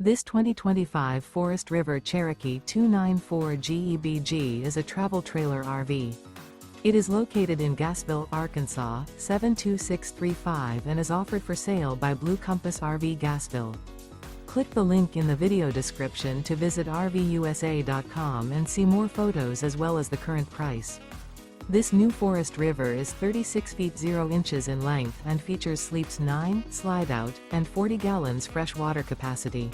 This 2025 Forest River Cherokee 294 GEBG is a travel trailer RV. It is located in Gassville, Arkansas, 72635 and is offered for sale by Blue Compass RV Gassville. Click the link in the video description to visit RVUSA.com and see more photos as well as the current price. This new Forest River is 36 feet 0 inches in length and features sleeps 9, Slideout, and 40 gallons fresh water capacity.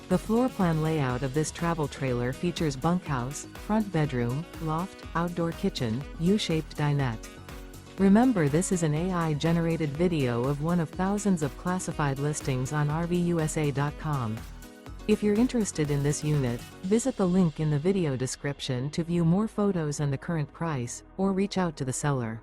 The floor plan layout of this travel trailer features bunkhouse, front bedroom, loft, outdoor kitchen, U-shaped dinette. Remember, this is an AI-generated video of one of thousands of classified listings on RVUSA.com. If you're interested in this unit, visit the link in the video description to view more photos and the current price, or reach out to the seller.